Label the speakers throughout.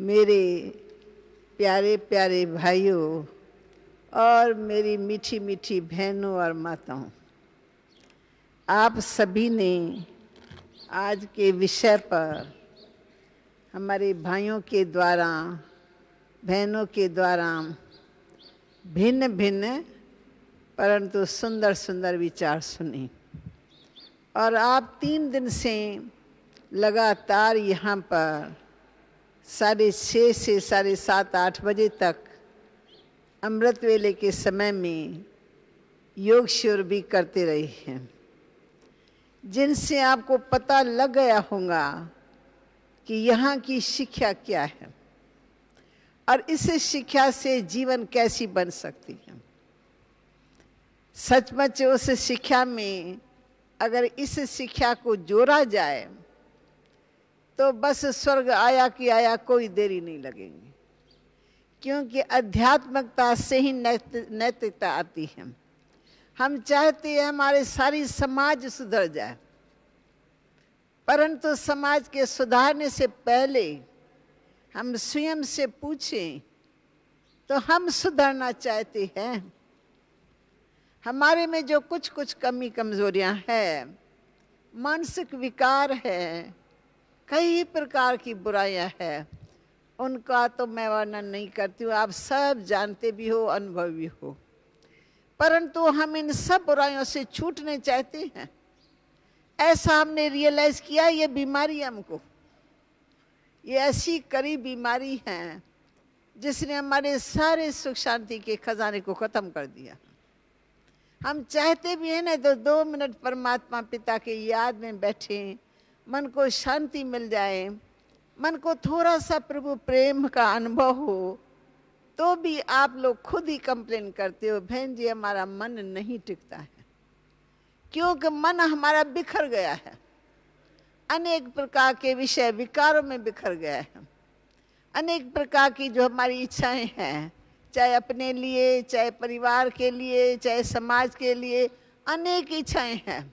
Speaker 1: मेरे प्यारे प्यारे भाइयों और मेरी मीठी मीठी बहनों और माताओं, आप सभी ने आज के विषय पर हमारे भाइयों के द्वारा, बहनों के द्वारा भिन्न भिन्न परंतु सुंदर सुंदर विचार सुने। और आप 3 दिन से लगातार यहाँ पर 6:30 से 7:30 8 बजे तक अमृत वेले के समय में योग शिविर भी करते रहे हैं, जिनसे आपको पता लग गया होगा कि यहाँ की शिक्षा क्या है और इस शिक्षा से जीवन कैसी बन सकती है। सचमुच उस शिक्षा में अगर इस शिक्षा को जोड़ा जाए तो बस स्वर्ग आया कि आया, कोई देरी नहीं लगेगी, क्योंकि अध्यात्मकता से ही नैतिकता आती है। हम चाहते हैं हमारे सारी समाज सुधर जाए, परंतु समाज के सुधारने से पहले हम स्वयं से पूछें तो हम सुधरना चाहते हैं। हमारे में जो कुछ कुछ कमी कमजोरियां हैं, मानसिक विकार है, कई प्रकार की बुराइयां हैं, उनका तो मैं वर्णन नहीं करती हूँ, आप सब जानते भी हो, अनुभव भी हो। परंतु हम इन सब बुराइयों से छूटने चाहते हैं। ऐसा हमने रियलाइज किया, ये बीमारी हमको, ये ऐसी कड़ी बीमारी है जिसने हमारे सारे सुख शांति के खजाने को खत्म कर दिया। हम चाहते भी हैं ना तो 2 मिनट परमात्मा पिता के याद में बैठें, मन को शांति मिल जाए, मन को थोड़ा सा प्रभु प्रेम का अनुभव हो, तो भी आप लोग खुद ही कंप्लेन करते हो, बहन जी हमारा मन नहीं टिकता है, क्योंकि मन हमारा बिखर गया है, अनेक प्रकार के विषय विकारों में बिखर गया है। अनेक प्रकार की जो हमारी इच्छाएं हैं, चाहे अपने लिए, चाहे परिवार के लिए, चाहे समाज के लिए, अनेक इच्छाएं हैं।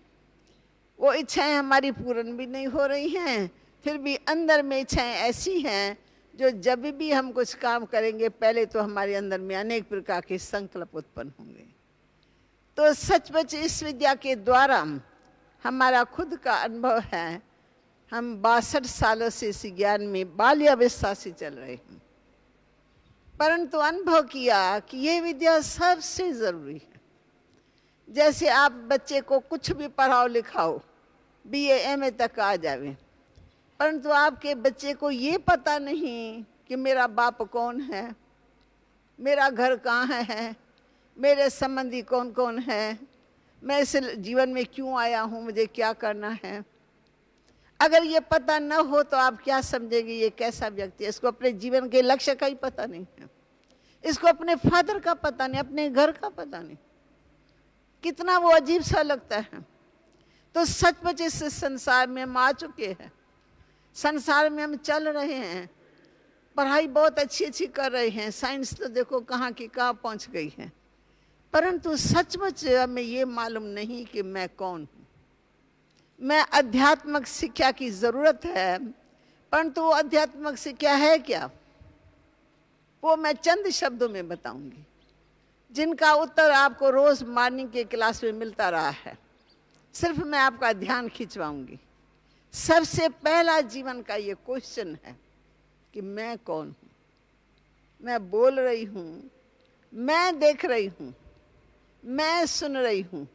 Speaker 1: वो इच्छाएं हमारी पूर्ण भी नहीं हो रही हैं, फिर भी अंदर में इच्छाएं ऐसी हैं जो जब भी हम कुछ काम करेंगे पहले तो हमारे अंदर में अनेक प्रकार के संकल्प उत्पन्न होंगे। तो सचमुच इस विद्या के द्वारा हमारा खुद का अनुभव है। हम 62 सालों से इस ज्ञान में बाल्यावस्था से चल रहे हैं, परंतु अनुभव किया कि ये विद्या सबसे जरूरी है। जैसे आप बच्चे को कुछ भी पढ़ाओ लिखाओ, BA MA तक आ जावे, परंतु आपके बच्चे को ये पता नहीं कि मेरा बाप कौन है, मेरा घर कहाँ है, मेरे संबंधी कौन कौन है, मैं इस जीवन में क्यों आया हूँ, मुझे क्या करना है। अगर ये पता न हो तो आप क्या समझेंगे ये कैसा व्यक्ति है। इसको अपने जीवन के लक्ष्य का ही पता नहीं है, इसको अपने फादर का पता नहीं, अपने घर का पता नहीं, कितना वो अजीब सा लगता है। तो सचमुच इस संसार में हम आ चुके हैं, संसार में हम चल रहे हैं, पढ़ाई बहुत अच्छी अच्छी कर रहे हैं, साइंस तो देखो कहाँ की कहाँ पहुँच गई है, परंतु सचमुच हमें ये मालूम नहीं कि मैं कौन हूँ। मैं आध्यात्मिक शिक्षा की जरूरत है, परंतु वो आध्यात्मिक शिक्षा है क्या, वो मैं चंद शब्दों में बताऊंगी, जिनका उत्तर आपको रोज मॉर्निंग के क्लास में मिलता रहा है। सिर्फ मैं आपका ध्यान खिंचवाऊंगी। सबसे पहला जीवन का ये क्वेश्चन है कि मैं कौन हूँ। मैं बोल रही हूँ, मैं देख रही हूँ, मैं सुन रही हूँ,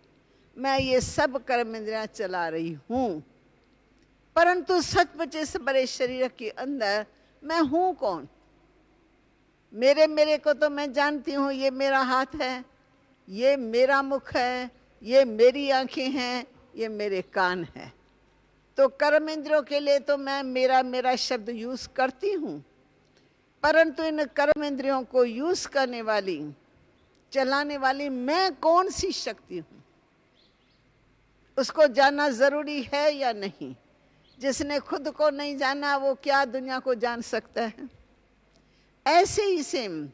Speaker 1: मैं ये सब कर्म इंद्रियां चला रही हूँ, परंतु सचमुच इस बड़े शरीर के अंदर मैं हूँ कौन। मेरे को तो मैं जानती हूँ, ये मेरा हाथ है, ये मेरा मुख है, ये मेरी आंखें हैं, ये मेरे कान है। तो कर्म इंद्रियों के लिए तो मैं मेरा शब्द यूज करती हूँ, परंतु इन कर्म इंद्रियों को यूज करने वाली, चलाने वाली मैं कौन सी शक्ति हूँ, उसको जानना जरूरी है या नहीं। जिसने खुद को नहीं जाना वो क्या दुनिया को जान सकता है। ऐसे ही सेम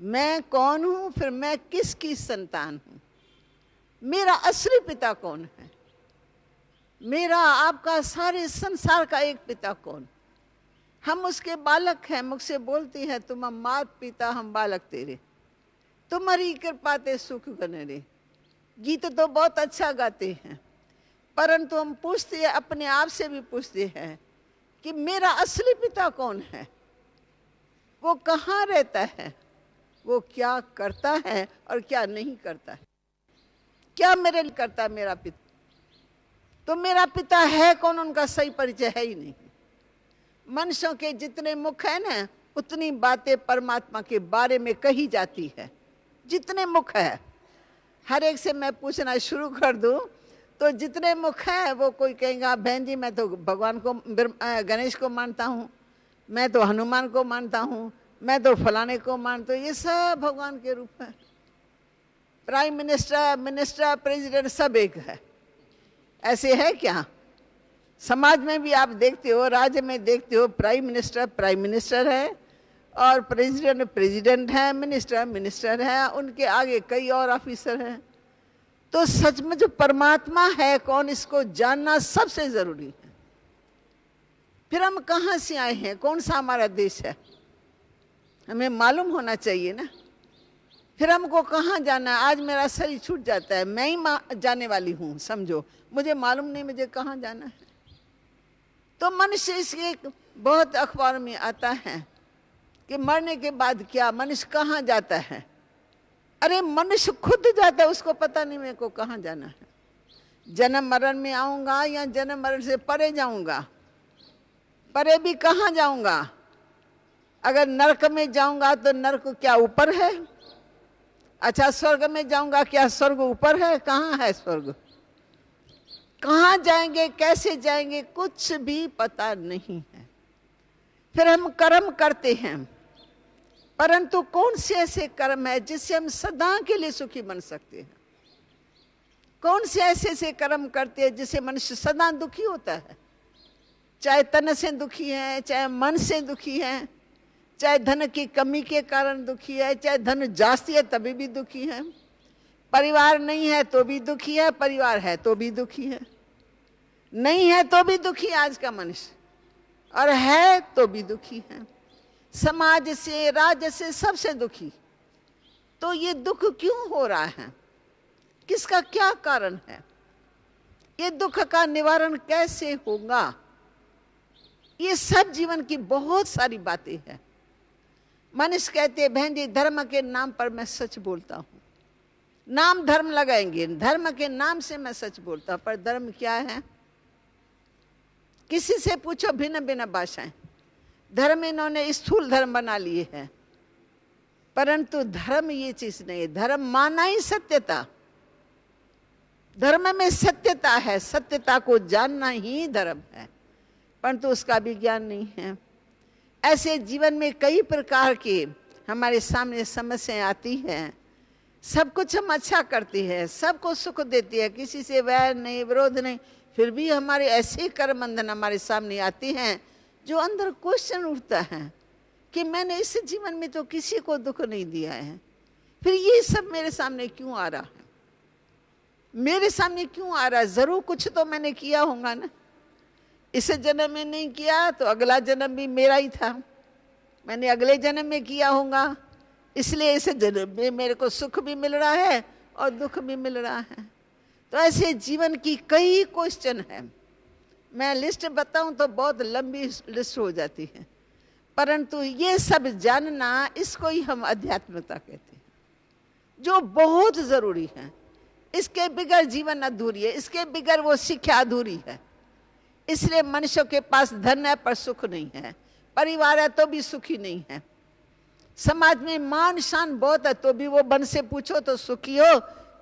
Speaker 1: मैं कौन हूँ, फिर मैं किसकी संतान हूँ, मेरा असली पिता कौन है, मेरा आपका सारे संसार का एक पिता कौन। हम उसके बालक हैं, मुझसे बोलती है तुम मात पिता हम बालक तेरे, तुम्हारी कृपा ते सुख गने रे। गीत तो बहुत अच्छा गाते हैं, परंतु हम पूछते हैं, अपने आप से भी पूछते हैं कि मेरा असली पिता कौन है, वो कहाँ रहता है, वो क्या करता है और क्या नहीं करता है, क्या मेरे लिए करता है मेरा पिता। तो मेरा पिता है कौन, उनका सही परिचय है ही नहीं। मनुष्यों के जितने मुख है ना, उतनी बातें परमात्मा के बारे में कही जाती है। जितने मुख है, हर एक से मैं पूछना शुरू कर दूं तो जितने मुख है, वो कोई कहेगा बहन जी मैं तो भगवान को, गणेश को मानता हूँ, मैं तो हनुमान को मानता हूँ, मैं तो फलाने को मानता हूँ। ये सब भगवान के रूप है। प्राइम मिनिस्टर, प्रेसिडेंट सब एक है। ऐसे है क्या? समाज में भी आप देखते हो, राज्य में देखते हो, प्राइम मिनिस्टर है और प्रेसिडेंट है, मिनिस्टर है, उनके आगे कई और ऑफिसर हैं। तो सचमुच परमात्मा है कौन, इसको जानना सबसे जरूरी है। फिर हम कहाँ से आए हैं, कौन सा हमारा देश है, हमें मालूम होना चाहिए ना। फिर हमको कहाँ जाना है। आज मेरा शरीर छूट जाता है, मैं ही जाने वाली हूँ, समझो, मुझे मालूम नहीं मुझे कहाँ जाना है। तो मनुष्य इसके बहुत अखबार में आता है कि मरने के बाद क्या, मनुष्य कहाँ जाता है। अरे मनुष्य खुद जाता है, उसको पता नहीं मेरे को कहाँ जाना है। जन्म मरण में आऊंगा या जन्म मरण से परे जाऊंगा, परे भी कहाँ जाऊंगा। अगर नरक में जाऊंगा तो नरक क्या ऊपर है? अच्छा, स्वर्ग में जाऊंगा, क्या स्वर्ग ऊपर है? कहाँ है स्वर्ग? कहाँ जाएंगे, कैसे जाएंगे, कुछ भी पता नहीं है। फिर हम कर्म करते हैं, परंतु कौन से ऐसे कर्म है जिससे हम सदा के लिए सुखी बन सकते हैं? कौन से ऐसे कर्म करते हैं जिससे मनुष्य सदा दुखी होता है? चाहे तन से दुखी है, चाहे मन से दुखी है, चाहे धन की कमी के कारण दुखी है, चाहे धन जास्ती है तभी भी दुखी है, परिवार नहीं है तो भी दुखी है, परिवार है तो भी दुखी है, नहीं है तो भी दुखी आज का मनुष्य, और है तो भी दुखी है, समाज से, राज्य से, सबसे दुखी। तो ये दुख क्यों हो रहा है, किसका क्या कारण है, ये दुख का निवारण कैसे होगा? ये सब जीवन की बहुत सारी बातें हैं। मनुष्य कहते हैं बहन जी धर्म के नाम पर मैं सच बोलता हूँ, नाम धर्म लगाएंगे, धर्म के नाम से मैं सच बोलता हूँ, पर धर्म क्या है? किसी से पूछो, भिन्न भिन्न भाषाएं। धर्म इन्होंने स्थूल धर्म बना लिए हैं, परंतु धर्म ये चीज नहीं है। धर्म माना ही सत्यता, धर्म में सत्यता है, सत्यता को जानना ही धर्म है, परंतु उसका भी ज्ञान नहीं है। ऐसे जीवन में कई प्रकार के हमारे सामने समस्याएं आती हैं। सब कुछ हम अच्छा करते हैं, सबको सुख देती है, किसी से वैर नहीं, विरोध नहीं, फिर भी हमारे ऐसे कर्म बंधन हमारे सामने आती हैं जो अंदर क्वेश्चन उठता है कि मैंने इस जीवन में तो किसी को दुख नहीं दिया है, फिर ये सब मेरे सामने क्यों आ रहा है, मेरे सामने क्यों आ रहा है? जरूर कुछ तो मैंने किया होगा ना। इस जन्म में नहीं किया तो अगला जन्म भी मेरा ही था, मैंने अगले जन्म में किया होगा, इसलिए इस जन्म में मेरे को सुख भी मिल रहा है और दुख भी मिल रहा है। तो ऐसे जीवन की कई क्वेश्चन है। मैं लिस्ट बताऊं तो बहुत लंबी लिस्ट हो जाती है, परंतु ये सब जानना, इसको ही हम अध्यात्मता कहते हैं, जो बहुत जरूरी है। इसके बिगैर जीवन अधूरी है, इसके बिगैर वो शिक्षा अधूरी है। इसलिए मनुष्यों के पास धन है पर सुख नहीं है, परिवार है तो भी सुखी नहीं है, समाज में मान शान बहुत है तो भी वो बन से पूछो तो सुखी हो,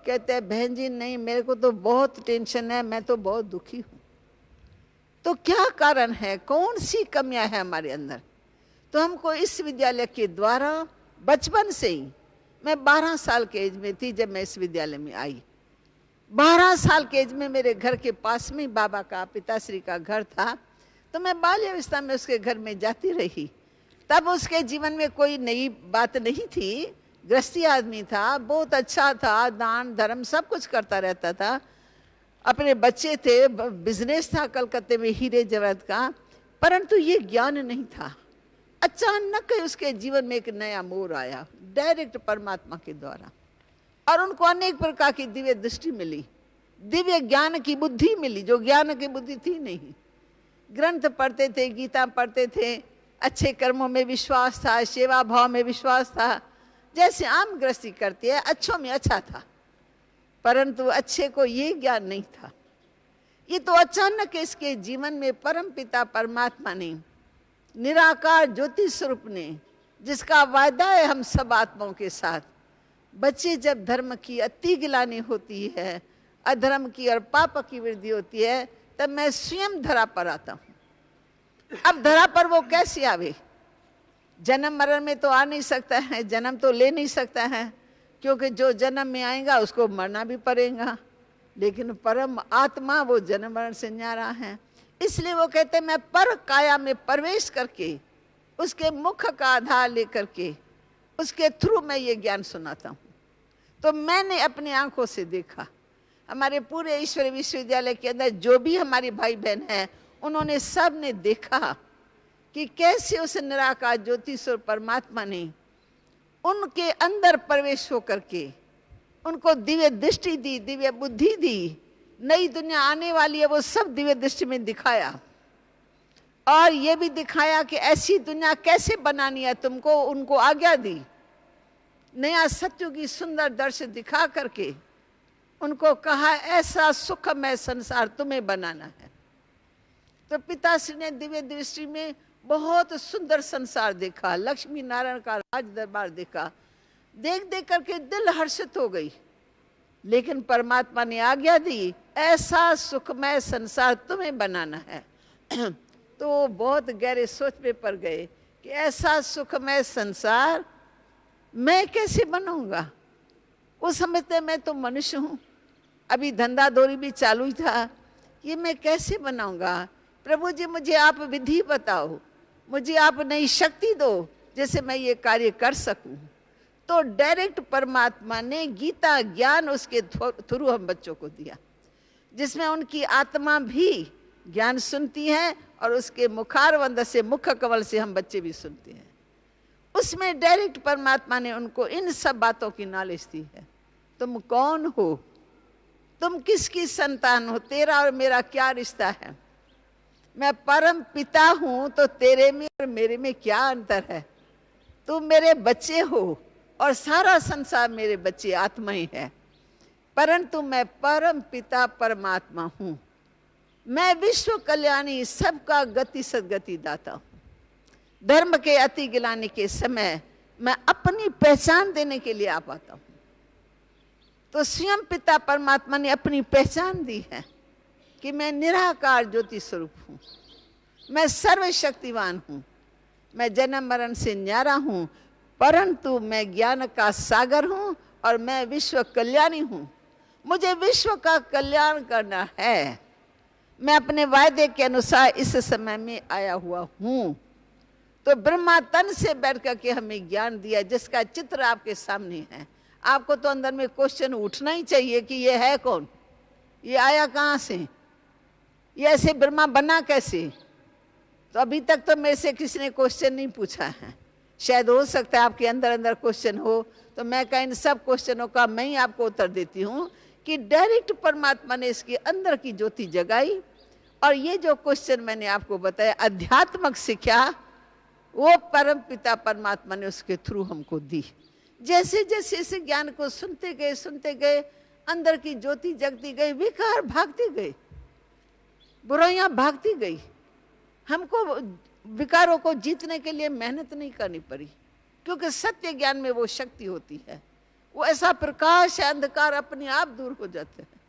Speaker 1: कहते हैं बहन जी नहीं मेरे को तो बहुत टेंशन है, मैं तो बहुत दुखी हूं। तो क्या कारण है, कौन सी कमियां है हमारे अंदर? तो हमको इस विद्यालय के द्वारा बचपन से ही, मैं 12 साल के एज में थी जब मैं इस विद्यालय में आई। 12 साल के एज में मेरे घर के पास में बाबा का, पिताश्री का घर था, तो मैं बाल्यावस्था में उसके घर में जाती रही। तब उसके जीवन में कोई नई बात नहीं थी, गृहस्थी आदमी था, बहुत अच्छा था, दान धर्म सब कुछ करता रहता था, अपने बच्चे थे, बिजनेस था कलकत्ते में हीरे जवाहरात का, परंतु ये ज्ञान नहीं था। अचानक उसके जीवन में एक नया मोड़ आया, डायरेक्ट परमात्मा के द्वारा, और उनको अनेक प्रकार की दिव्य दृष्टि मिली, दिव्य ज्ञान की बुद्धि मिली, जो ज्ञान की बुद्धि थी नहीं। ग्रंथ पढ़ते थे, गीता पढ़ते थे, अच्छे कर्मों में विश्वास था, सेवा भाव में विश्वास था, जैसे आम गृहस्थी करती है, अच्छों में अच्छा था, परंतु अच्छे को ये ज्ञान नहीं था। ये तो अचानक इसके जीवन में परम पिता परमात्मा ने, निराकार ज्योति स्वरूप ने, जिसका वायदा है हम सब आत्माओं के साथ, बच्चे जब धर्म की अति गिलानी होती है, अधर्म की और पाप की वृद्धि होती है, तब मैं स्वयं धरा पर आता हूं। अब धरा पर वो कैसे आवे? जन्म मरण में तो आ नहीं सकता है, जन्म तो ले नहीं सकता है, क्योंकि जो जन्म में आएगा उसको मरना भी पड़ेगा, लेकिन परम आत्मा वो जन्म मरण से न्यारा है। इसलिए वो कहते हैं मैं पर काया में प्रवेश करके, उसके मुख का आधार लेकर के, उसके थ्रू मैं ये ज्ञान सुनाता हूँ। तो मैंने अपनी आंखों से देखा, हमारे पूरे ईश्वर विश्वविद्यालय के अंदर जो भी हमारी भाई बहन हैं, उन्होंने सब ने देखा कि कैसे उस निराकार ज्योति स्वरूप परमात्मा ने उनके अंदर प्रवेश होकर के उनको दिव्य दृष्टि दी, दिव्य बुद्धि दी। नई दुनिया आने वाली है वो सब दिव्य दृष्टि में दिखाया, और ये भी दिखाया कि ऐसी दुनिया कैसे बनानी है तुमको, उनको आज्ञा दी। नया सत्य की सुंदर दृश्य दिखा करके उनको कहा ऐसा सुखमय संसार तुम्हें बनाना है। तो पिताश्री ने दिव्य दृष्टि में बहुत सुंदर संसार देखा, लक्ष्मी नारायण का राज दरबार देखा, देख देख करके दिल हर्षित हो गई। लेकिन परमात्मा ने आज्ञा दी ऐसा सुखमय संसार तुम्हें बनाना है। तो बहुत गहरे सोच में पड़ गए कि ऐसा सुखमय संसार मैं कैसे बनाऊंगा। वो समझते मैं तो मनुष्य हूँ, अभी धंधा दौरी भी चालू ही था, ये मैं कैसे बनाऊंगा। प्रभु जी मुझे आप विधि बताओ, मुझे आप नई शक्ति दो जैसे मैं ये कार्य कर सकूं। तो डायरेक्ट परमात्मा ने गीता ज्ञान उसके थ्रू हम बच्चों को दिया, जिसमें उनकी आत्मा भी ज्ञान सुनती है और उसके मुखारवंद से, मुख कमल से हम बच्चे भी सुनते हैं। उसमें डायरेक्ट परमात्मा ने उनको इन सब बातों की नॉलेज दी है। तुम कौन हो, तुम किसकी संतान हो, तेरा और मेरा क्या रिश्ता है। मैं परम पिता हूं तो तेरे में और मेरे में क्या अंतर है। तुम मेरे बच्चे हो और सारा संसार मेरे बच्चे आत्मा ही है, परंतु मैं परम पिता परमात्मा हूं। मैं विश्व कल्याणी, सबका गति सदगति दाता हूं। धर्म के अति गिलाने के समय मैं अपनी पहचान देने के लिए आ पाता हूं। तो स्वयं पिता परमात्मा ने अपनी पहचान दी है कि मैं निराकार ज्योति स्वरूप हूं, मैं सर्वशक्तिवान हूं, मैं जन्म मरण से न्यारा हूं, परंतु मैं ज्ञान का सागर हूं और मैं विश्व कल्याणी हूं। मुझे विश्व का कल्याण करना है। मैं अपने वायदे के अनुसार इस समय में आया हुआ हूं। तो ब्रह्मा तन से बैठ करके हमें ज्ञान दिया, जिसका चित्र आपके सामने है। आपको तो अंदर में क्वेश्चन उठना ही चाहिए कि ये है कौन, ये आया कहाँ से, ये ऐसे ब्रह्मा बना कैसे। तो अभी तक तो मेरे से किसी ने क्वेश्चन नहीं पूछा है। शायद हो सकता है आपके अंदर अंदर क्वेश्चन हो, तो मैं कहा इन सब क्वेश्चनों का मैं ही आपको उत्तर देती हूँ कि डायरेक्ट परमात्मा ने इसके अंदर की ज्योति जगाई। और ये जो क्वेश्चन मैंने आपको बताया आध्यात्मिक शिक्षा, वो परम पिता परमात्मा ने उसके थ्रू हमको दी। जैसे जैसे इस ज्ञान को सुनते गए अंदर की ज्योति जगती गई, विकार भागती गई, बुराइयां भागती गई। हमको विकारों को जीतने के लिए मेहनत नहीं करनी पड़ी, क्योंकि सत्य ज्ञान में वो शक्ति होती है। वो ऐसा प्रकाश है, अंधकार अपने आप दूर हो जाते हैं।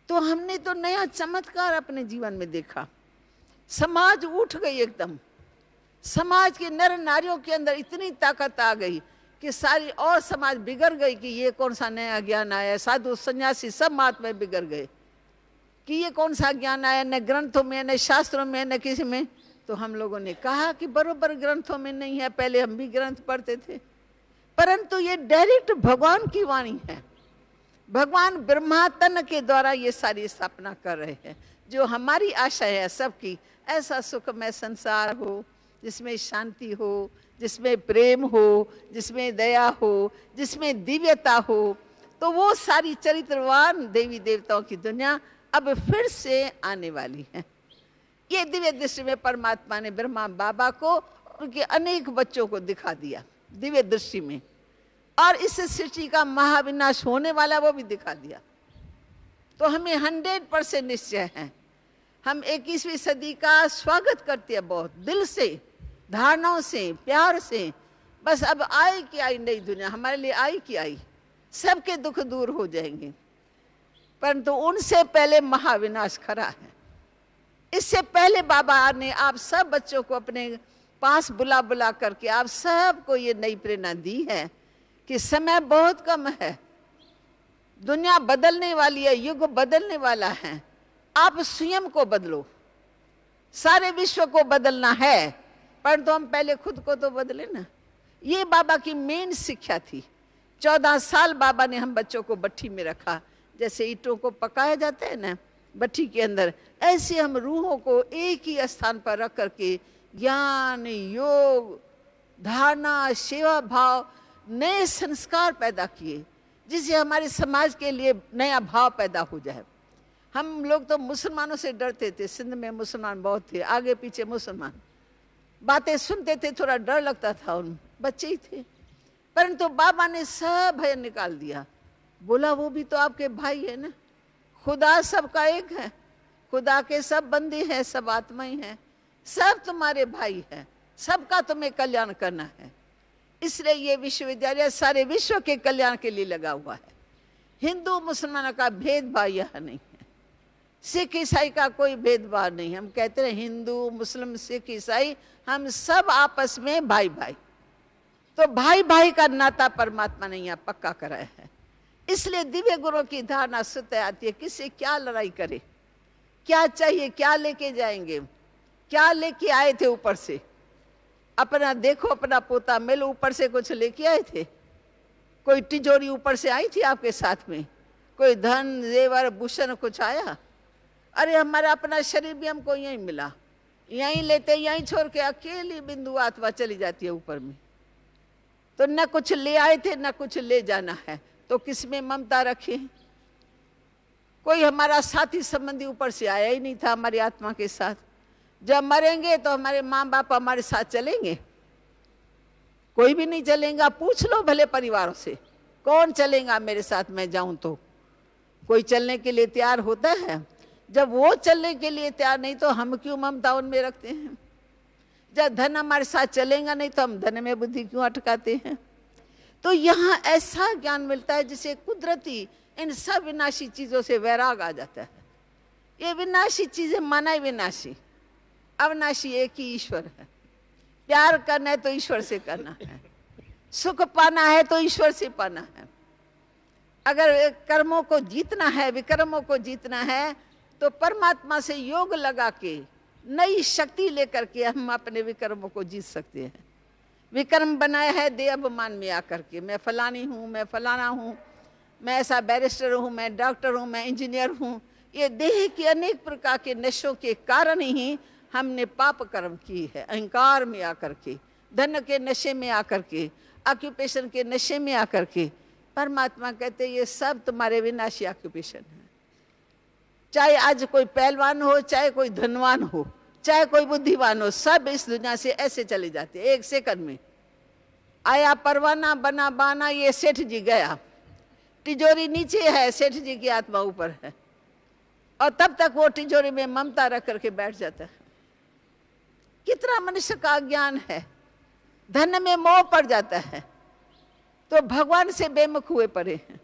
Speaker 1: तो हमने तो नया चमत्कार अपने जीवन में देखा। समाज उठ गई एकदम। समाज के नर नारियों के अंदर इतनी ताकत आ गई कि सारी और समाज बिगड़ गई कि ये कौन सा नया ज्ञान आया। साधु सन्यासी सब महात्मा बिगड़ गए कि ये कौन सा ज्ञान आया, न ग्रंथों में, न शास्त्रों में, न किसी में। तो हम लोगों ने कहा कि बरोबर ग्रंथों में नहीं है, पहले हम भी ग्रंथ पढ़ते थे, परंतु ये डायरेक्ट भगवान की वाणी है। भगवान ब्रह्मा तन के द्वारा ये सारी स्थापना कर रहे हैं। जो हमारी आशा है सबकी, ऐसा सुखमय संसार हो जिसमें शांति हो, जिसमें प्रेम हो, जिसमें दया हो, जिसमें दिव्यता हो। तो वो सारी चरित्रवान देवी देवताओं की दुनिया अब फिर से आने वाली है। ये दिव्य दृष्टि में परमात्मा ने ब्रह्मा बाबा को उनके अनेक बच्चों को दिखा दिया दिव्य दृष्टि में, और इस सृष्टि का महाविनाश होने वाला वो भी दिखा दिया। तो हमें 100% निश्चय है, हम 21वीं सदी का स्वागत करते हैं बहुत दिल से, धारणाओं से, प्यार से। बस अब आई कि आई नई दुनिया, हमारे लिए आई कि आई, सबके दुख दूर हो जाएंगे। परंतु उनसे पहले महाविनाश खड़ा है। इससे पहले बाबा ने आप सब बच्चों को अपने पास बुला बुला करके आप सबको ये नई प्रेरणा दी है कि समय बहुत कम है, दुनिया बदलने वाली है, युग बदलने वाला है। आप स्वयं को बदलो, सारे विश्व को बदलना है, परंतु हम पहले खुद को तो बदले ना। ये बाबा की मेन शिक्षा थी। 14 साल बाबा ने हम बच्चों को भट्ठी में रखा, जैसे ईंटों को पकाया जाता है ना भट्ठी के अंदर, ऐसे हम रूहों को एक ही स्थान पर रख करके ज्ञान, योग, धारणा, सेवा भाव, नए संस्कार पैदा किए, जिससे हमारे समाज के लिए नया भाव पैदा हो जाए। हम लोग तो मुसलमानों से डरते थे, सिंध में मुसलमान बहुत थे, आगे पीछे मुसलमान, बातें सुनते थे, थोड़ा डर लगता था, उन बच्चे ही थे। परंतु बाबा ने सब भय निकाल दिया, बोला वो भी तो आपके भाई है ना, खुदा सबका एक है, खुदा के सब बंदे हैं, सब आत्माएं हैं, सब तुम्हारे भाई हैं, सबका तुम्हें कल्याण करना है। इसलिए ये विश्वविद्यालय सारे विश्व के कल्याण के लिए लगा हुआ है। हिंदू मुसलमानों का भेदभाव यहाँ नहीं है, सिख ईसाई का कोई भेदभाव नहीं। हम कहते हैं हिंदू मुस्लिम सिख ईसाई हम सब आपस में भाई भाई। तो भाई भाई का नाता परमात्मा ने यहाँ पक्का कराया है। इसलिए दिव्य गुरु की धारणा सुत आती है, किससे क्या लड़ाई करे, क्या चाहिए, क्या लेके जाएंगे, क्या लेके आए थे ऊपर से, अपना देखो, अपना पोता मिलो, ऊपर से कुछ लेके आए थे, कोई तिजोरी ऊपर से आई थी आपके साथ में, कोई धन जेवर भूषण कुछ आया? अरे हमारा अपना शरीर भी हमको यहीं मिला, यहीं लेते, यहीं छोड़ के अकेली बिंदु आत्मा चली जाती है ऊपर में। तो न कुछ ले आए थे न कुछ ले जाना है, तो किसमें ममता रखे? कोई हमारा साथी संबंधी ऊपर से आया ही नहीं था हमारी आत्मा के साथ। जब मरेंगे तो हमारे माँ बाप हमारे साथ चलेंगे? कोई भी नहीं चलेगा। पूछ लो भले परिवारों से, कौन चलेगा मेरे साथ, मैं जाऊं तो? कोई चलने के लिए तैयार होता है? जब वो चलने के लिए तैयार नहीं तो हम क्यों ममता उनमें रखते हैं? जब धन हमारे साथ चलेगा नहीं तो हम धन में बुद्धि क्यों अटकाते हैं? तो यहाँ ऐसा ज्ञान मिलता है जिसे कुदरती इन सब विनाशी चीजों से वैराग आ जाता है। ये विनाशी चीजें माना ही विनाशी, अविनाशी एक ही ईश्वर है। प्यार करना है तो ईश्वर से करना है, सुख पाना है तो ईश्वर से पाना है। अगर कर्मों को जीतना है, विकर्मों को जीतना है, तो परमात्मा से योग लगा के नई शक्ति लेकर के हम अपने विकर्मों को जीत सकते हैं। विकर्म बनाया है देह अभिमान में आकर के, मैं फलानी हूँ, मैं फलाना हूँ, मैं ऐसा बैरिस्टर हूँ, मैं डॉक्टर हूँ, मैं इंजीनियर हूँ। ये देह के अनेक प्रकार के नशों के कारण ही हमने पाप कर्म की है। अहंकार में आकर के, धन के नशे में आकर के, ऑक्यूपेशन के नशे में आकर के। परमात्मा कहते ये सब तुम्हारे विनाशी ऑक्यूपेशन है। चाहे आज कोई पहलवान हो, चाहे कोई धनवान हो, चाहे कोई बुद्धिमान हो, सब इस दुनिया से ऐसे चले जाते हैं। एक सेकंड में आया परवाना, बना बाना, ये सेठ जी गया, तिजोरी नीचे है, सेठ जी की आत्मा ऊपर है, और तब तक वो तिजोरी में ममता रख करके बैठ जाता है। कितना मनुष्य का ज्ञान है, धन में मोह पड़ जाता है, तो भगवान से बेमुख हुए पड़े हैं।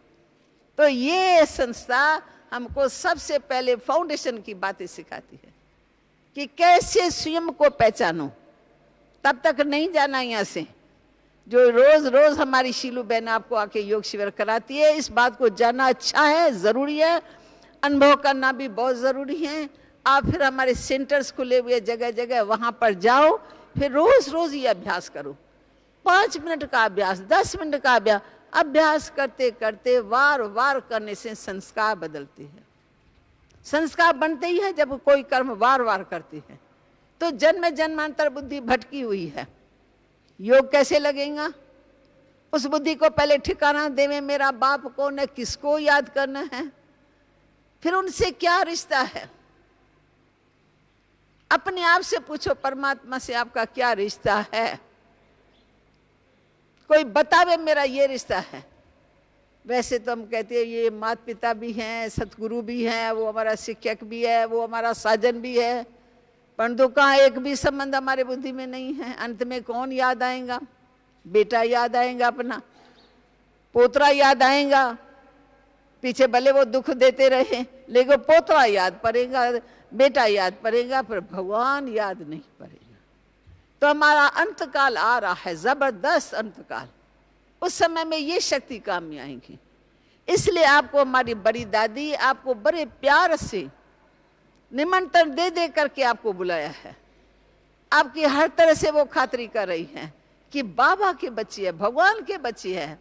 Speaker 1: तो ये संस्था हमको सबसे पहले फाउंडेशन की बातें सिखाती है कि कैसे स्वयं को पहचानो। तब तक नहीं जाना यहाँ से। जो रोज रोज हमारी शीलू बहन आपको आके योग शिविर कराती है, इस बात को जानना अच्छा है, जरूरी है, अनुभव करना भी बहुत जरूरी है। आप फिर हमारे सेंटर्स खुले हुए जगह जगह, वहां पर जाओ, फिर रोज रोज ये अभ्यास करो। 5 मिनट का अभ्यास, 10 मिनट का अभ्यास करते करते वार वार करने से संस्कार बदलते हैं। संस्कार बनते ही है जब कोई कर्म बार बार करती है। तो जन्म जन्मांतर बुद्धि भटकी हुई है, योग कैसे लगेगा? उस बुद्धि को पहले ठिकाना देवे, मेरा बाप कौन है, किसको याद करना है, फिर उनसे क्या रिश्ता है। अपने आप से पूछो, परमात्मा से आपका क्या रिश्ता है? कोई बतावे मेरा ये रिश्ता है। वैसे तो हम कहते हैं ये माता पिता भी हैं, सतगुरु भी हैं, वो हमारा शिक्षक भी है, वो हमारा साजन भी है, परंतु कहाँ एक भी संबंध हमारे बुद्धि में नहीं है। अंत में कौन याद आएगा? बेटा याद आएगा, अपना पोतरा याद आएगा। पीछे भले वो दुख देते रहे, लेकिन पोतरा याद पड़ेगा, बेटा याद पड़ेगा, पर भगवान याद नहीं पड़ेगा। तो हमारा अंतकाल आ रहा है, जबरदस्त अंतकाल। उस समय में ये शक्ति काम में आएगी। इसलिए आपको हमारी बड़ी दादी आपको बड़े प्यार से निमंत्रण दे दे करके आपको बुलाया है। आपकी हर तरह से वो खातिरी कर रही है कि बाबा के बच्ची है, भगवान के बच्ची है,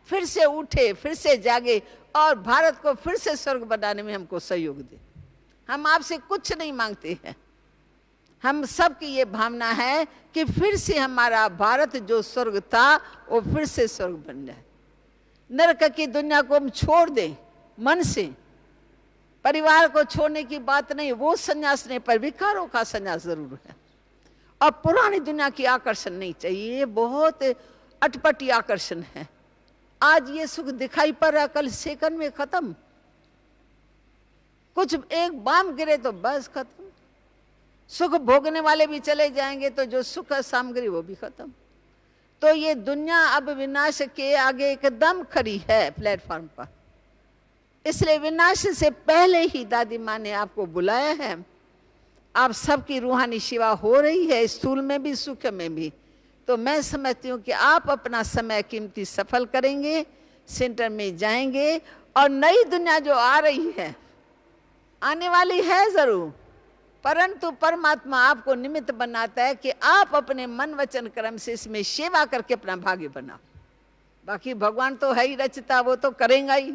Speaker 1: फिर से उठे, फिर से जागे और भारत को फिर से स्वर्ग बनाने में हमको सहयोग दे। हम आपसे कुछ नहीं मांगते हैं, हम सबकी ये भावना है कि फिर से हमारा भारत जो स्वर्ग था वो फिर से स्वर्ग बन जाए। नरक की दुनिया को हम छोड़ दें मन से। परिवार को छोड़ने की बात नहीं, वो संन्यास नहीं, पर विकारों का संन्यास जरूर है। और पुरानी दुनिया की आकर्षण नहीं चाहिए, ये बहुत अटपटी आकर्षण है। आज ये सुख दिखाई पड़ रहा, कल सेकंड में खत्म। कुछ एक बम गिरे तो बस खत्म। सुख भोगने वाले भी चले जाएंगे तो जो सुख सामग्री वो भी खत्म। तो ये दुनिया अब विनाश के आगे एकदम खड़ी है प्लेटफॉर्म पर। इसलिए विनाश से पहले ही दादी माँ ने आपको बुलाया है। आप सबकी रूहानी सेवा हो रही है, स्थूल में भी सुख में भी। तो मैं समझती हूँ कि आप अपना समय कीमती सफल करेंगे, सेंटर में जाएंगे और नई दुनिया जो आ रही है, आने वाली है जरूर, परंतु परमात्मा आपको निमित्त बनाता है कि आप अपने मन वचन कर्म से इसमें सेवा करके अपना भाग्य बनाओ। बाकी भगवान तो है ही रचता, वो तो करेगा ही,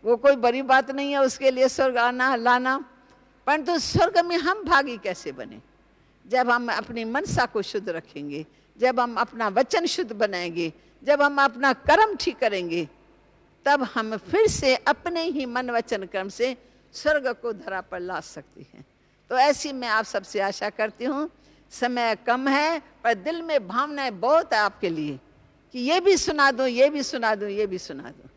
Speaker 1: वो कोई बड़ी बात नहीं है उसके लिए स्वर्ग आना लाना। परंतु स्वर्ग में हम भागी कैसे बने? जब हम अपनी मनसा को शुद्ध रखेंगे, जब हम अपना वचन शुद्ध बनाएंगे, जब हम अपना कर्म ठीक करेंगे, तब हम फिर से अपने ही मन वचन कर्म से स्वर्ग को धरा पर ला सकते हैं। तो ऐसी मैं आप सबसे आशा करती हूँ। समय कम है पर दिल में भावनाएं बहुत है आपके लिए कि ये भी सुना दूं, ये भी सुना दूं, ये भी सुना दूं।